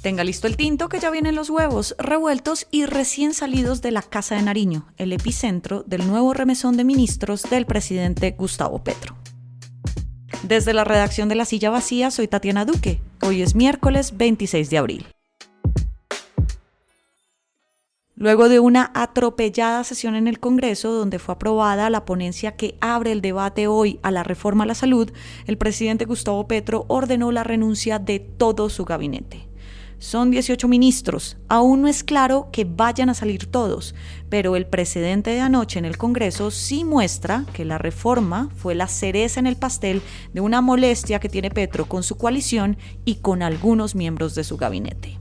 Tenga listo el tinto que ya vienen los huevos revueltos y recién salidos de la Casa de Nariño, el epicentro del nuevo remesón de ministros del presidente Gustavo Petro. Desde la redacción de La Silla Vacía soy Tatiana Duque. Hoy es miércoles 26 de abril. Luego de una atropellada sesión en el Congreso, donde fue aprobada la ponencia que abre el debate hoy a la reforma a la salud, el presidente Gustavo Petro ordenó la renuncia de todo su gabinete. Son 18 ministros. Aún no es claro que vayan a salir todos, pero el precedente de anoche en el Congreso sí muestra que la reforma fue la cereza en el pastel de una molestia que tiene Petro con su coalición y con algunos miembros de su gabinete.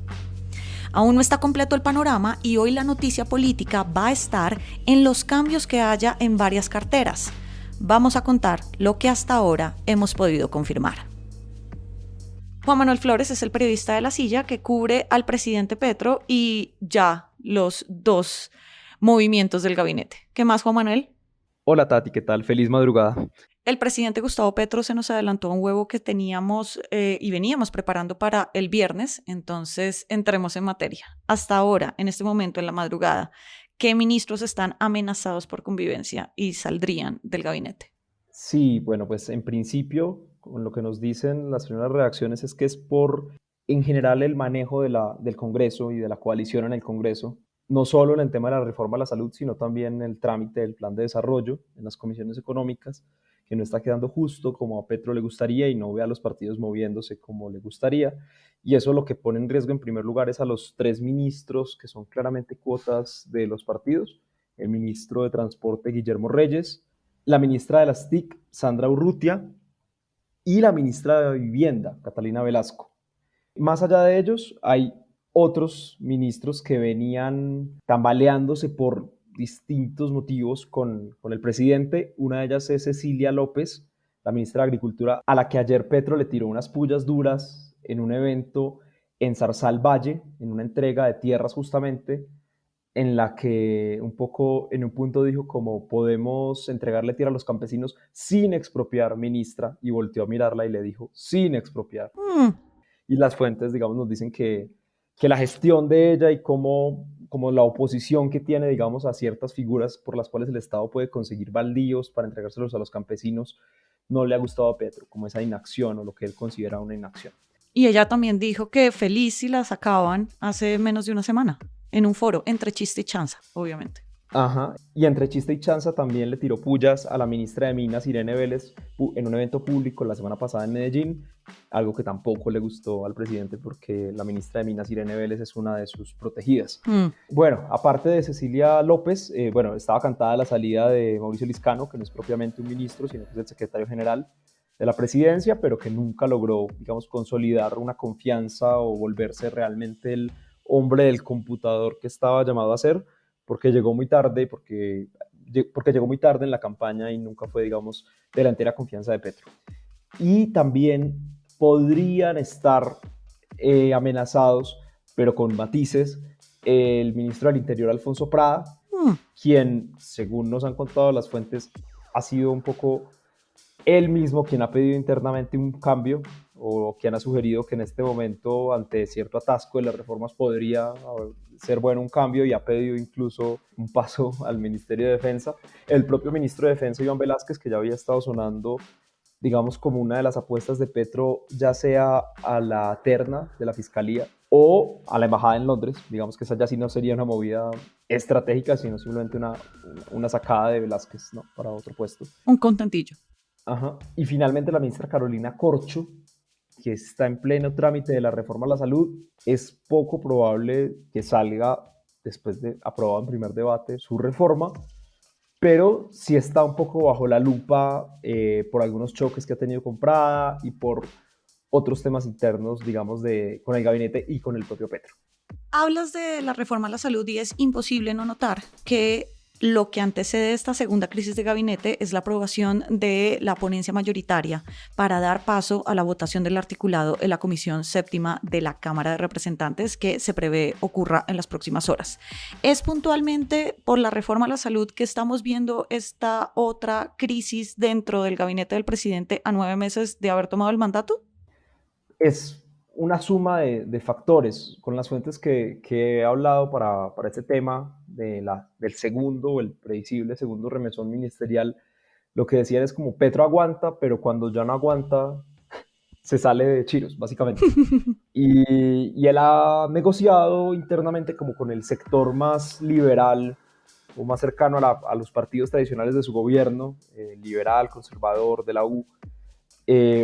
Aún no está completo el panorama y hoy la noticia política va a estar en los cambios que haya en varias carteras. Vamos a contar lo que hasta ahora hemos podido confirmar. Juan Manuel Flores es el periodista de La Silla que cubre al presidente Petro y ya los dos movimientos del gabinete. ¿Qué más, Juan Manuel? Hola Tati, ¿qué tal? Feliz madrugada. El presidente Gustavo Petro se nos adelantó un huevo que teníamos y veníamos preparando para el viernes, entonces entremos en materia. Hasta ahora, en este momento, en la madrugada, ¿qué ministros están amenazados por convivencia y saldrían del gabinete? Sí, bueno, pues en principio, con lo que nos dicen las primeras reacciones es que es por, en general, el manejo del Congreso y de la coalición en el Congreso, no solo en el tema de la reforma a la salud, sino también en el trámite del plan de desarrollo en las comisiones económicas, que no está quedando justo como a Petro le gustaría y no ve a los partidos moviéndose como le gustaría. Y eso lo que pone en riesgo en primer lugar es a los tres ministros que son claramente cuotas de los partidos, el ministro de Transporte Guillermo Reyes, la ministra de las TIC, Sandra Urrutia, y la ministra de Vivienda, Catalina Velasco. Más allá de ellos, hay otros ministros que venían tambaleándose por distintos motivos con el presidente. Una de ellas es Cecilia López, la ministra de Agricultura, a la que ayer Petro le tiró unas pullas duras en un evento en Zarzal Valle, en una entrega de tierras justamente, en la que un poco en un punto dijo como podemos entregarle tierra a los campesinos sin expropiar, ministra, y volteó a mirarla y le dijo sin expropiar. Y las fuentes, digamos, nos dicen que la gestión de ella y como la oposición que tiene, digamos, a ciertas figuras por las cuales el Estado puede conseguir baldíos para entregárselos a los campesinos, no le ha gustado a Petro, como esa inacción o lo que él considera una inacción. Y ella también dijo que feliz si la sacaban hace menos de una semana, en un foro, entre chiste y chanza, obviamente. Ajá, y entre chiste y chanza también le tiró pullas a la ministra de Minas, Irene Vélez, en un evento público la semana pasada en Medellín, algo que tampoco le gustó al presidente porque la ministra de Minas, Irene Vélez, es una de sus protegidas. Bueno, aparte de Cecilia López, bueno, estaba cantada la salida de Mauricio Liscano, que no es propiamente un ministro, sino que es el secretario general de la presidencia, pero que nunca logró, digamos, consolidar una confianza o volverse realmente el hombre del computador que estaba llamado a ser, porque llegó muy tarde, porque llegó muy tarde en la campaña y nunca fue, digamos, de la entera confianza de Petro. Y también podrían estar amenazados, pero con matices, el ministro del Interior, Alfonso Prada, quien, según nos han contado las fuentes, ha sido un poco él mismo quien ha pedido internamente un cambio o quien ha sugerido que en este momento, ante cierto atasco de las reformas, podría ser bueno un cambio y ha pedido incluso un paso al Ministerio de Defensa. El propio ministro de Defensa, Iván Velázquez, que ya había estado sonando, digamos, como una de las apuestas de Petro, ya sea a la terna de la Fiscalía o a la Embajada en Londres, digamos que esa ya sí no sería una movida estratégica, sino simplemente una sacada de Velázquez, ¿no?, para otro puesto. Un contentillo. Ajá. Y finalmente la ministra Carolina Corcho, que está en pleno trámite de la reforma a la salud, es poco probable que salga después de aprobado en primer debate su reforma, pero sí está un poco bajo la lupa por algunos choques que ha tenido con Prada y por otros temas internos, digamos, con el gabinete y con el propio Petro. Hablas de la reforma a la salud y es imposible no notar que lo que antecede esta segunda crisis de gabinete es la aprobación de la ponencia mayoritaria para dar paso a la votación del articulado en la Comisión Séptima de la Cámara de Representantes, que se prevé ocurra en las próximas horas. ¿Es puntualmente por la reforma a la salud que estamos viendo esta otra crisis dentro del gabinete del presidente a 9 meses de haber tomado el mandato? Es una suma de factores. Con las fuentes que he hablado para este tema del segundo o el predecible segundo remesón ministerial, lo que decían es como Petro aguanta, pero cuando ya no aguanta, se sale de chiros, básicamente. Y él ha negociado internamente como con el sector más liberal o más cercano a los partidos tradicionales de su gobierno, liberal, conservador, de la U,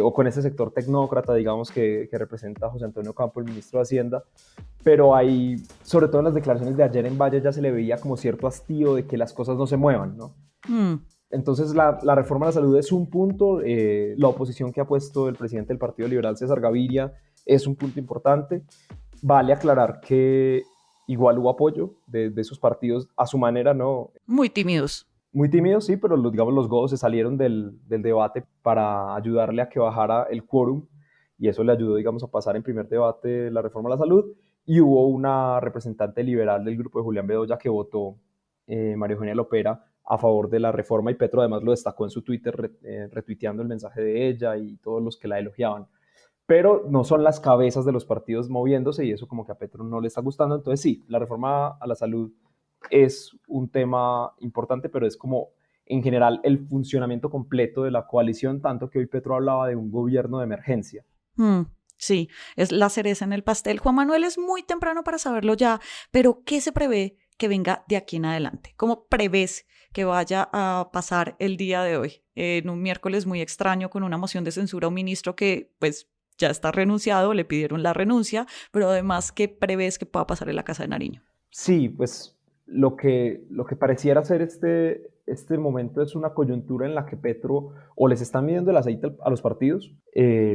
o con ese sector tecnócrata, digamos, que representa a José Antonio Campo, el ministro de Hacienda, pero hay, sobre todo en las declaraciones de ayer en Valle, ya se le veía como cierto hastío de que las cosas no se muevan, ¿no? Entonces la reforma a la salud es un punto, la oposición que ha puesto el presidente del Partido Liberal, César Gaviria, es un punto importante. Vale aclarar que igual hubo apoyo de esos partidos a su manera, ¿no? Muy tímidos. Muy tímidos, sí, pero digamos los godos se salieron del debate para ayudarle a que bajara el quórum y eso le ayudó, digamos, a pasar en primer debate la reforma a la salud. Y hubo una representante liberal del grupo de Julián Bedoya que votó, María Eugenia Lopera, a favor de la reforma, y Petro además lo destacó en su Twitter, retuiteando el mensaje de ella y todos los que la elogiaban. Pero no son las cabezas de los partidos moviéndose y eso como que a Petro no le está gustando. Entonces sí, la reforma a la salud es un tema importante, pero es como en general el funcionamiento completo de la coalición, tanto que hoy Petro hablaba de un gobierno de emergencia. Sí, es la cereza en el pastel. Juan Manuel, es muy temprano para saberlo ya, pero ¿qué se prevé que venga de aquí en adelante? ¿Cómo prevés que vaya a pasar el día de hoy? En un miércoles muy extraño con una moción de censura a un ministro que pues ya está renunciado, le pidieron la renuncia, pero además, ¿qué prevés que pueda pasar en la Casa de Nariño? Sí, pues lo que pareciera ser este momento es una coyuntura en la que Petro o les está midiendo el aceite a los partidos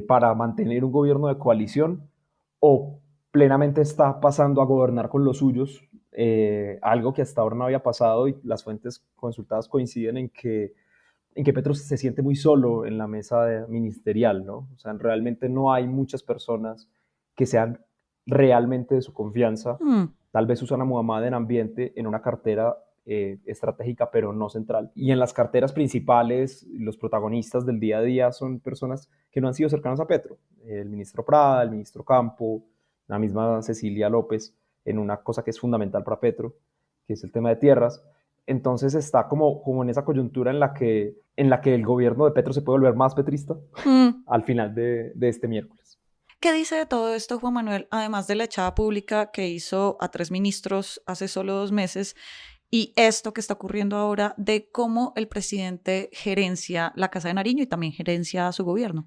para mantener un gobierno de coalición, o plenamente está pasando a gobernar con los suyos, algo que hasta ahora no había pasado, y las fuentes consultadas coinciden en que Petro se siente muy solo en la mesa ministerial, ¿no? O sea, realmente no hay muchas personas que sean realmente de su confianza. Tal vez Susana Muhammad en ambiente, en una cartera estratégica, pero no central. Y en las carteras principales, los protagonistas del día a día son personas que no han sido cercanas a Petro. El ministro Prada, el ministro Campo, la misma Cecilia López, en una cosa que es fundamental para Petro, que es el tema de tierras. Entonces está como en esa coyuntura en la que el gobierno de Petro se puede volver más petrista al final de este miércoles. ¿Qué dice de todo esto, Juan Manuel, además de la echada pública que hizo a 3 ministros hace solo 2 meses y esto que está ocurriendo ahora de cómo el presidente gerencia la Casa de Nariño y también gerencia a su gobierno?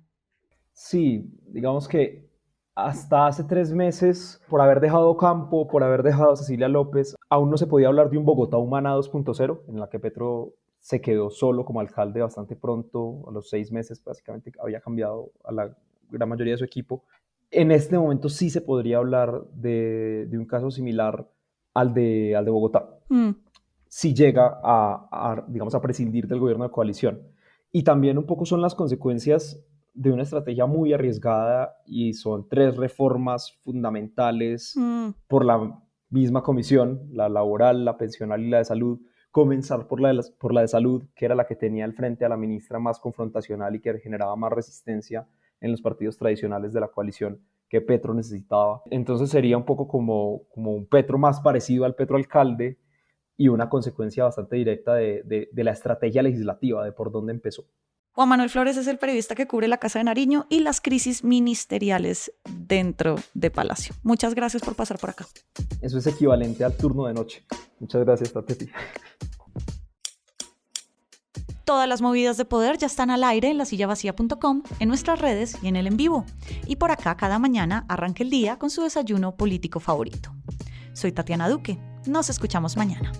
Sí, digamos que hasta hace 3 meses, por haber dejado Campo, por haber dejado a Cecilia López, aún no se podía hablar de un Bogotá humana 2.0, en la que Petro se quedó solo como alcalde bastante pronto, a los 6 meses básicamente había cambiado a la gran mayoría de su equipo. En este momento sí se podría hablar de un caso similar al de Bogotá, si llega digamos, a prescindir del gobierno de coalición. Y también un poco son las consecuencias de una estrategia muy arriesgada, y son 3 reformas fundamentales por la misma comisión, la laboral, la pensional y la de salud. Comenzar por la de salud, que era la que tenía al frente a la ministra más confrontacional y que generaba más resistencia en los partidos tradicionales de la coalición que Petro necesitaba. Entonces sería un poco como un Petro más parecido al Petro alcalde, y una consecuencia bastante directa de la estrategia legislativa, de por dónde empezó. Juan Manuel Flores es el periodista que cubre la Casa de Nariño y las crisis ministeriales dentro de Palacio. Muchas gracias por pasar por acá. Eso es equivalente al turno de noche. Muchas gracias, Tati. Todas las movidas de poder ya están al aire en lasillavacía.com, en nuestras redes y en el en vivo. Y por acá cada mañana arranca el día con su desayuno político favorito. Soy Tatiana Duque. Nos escuchamos mañana.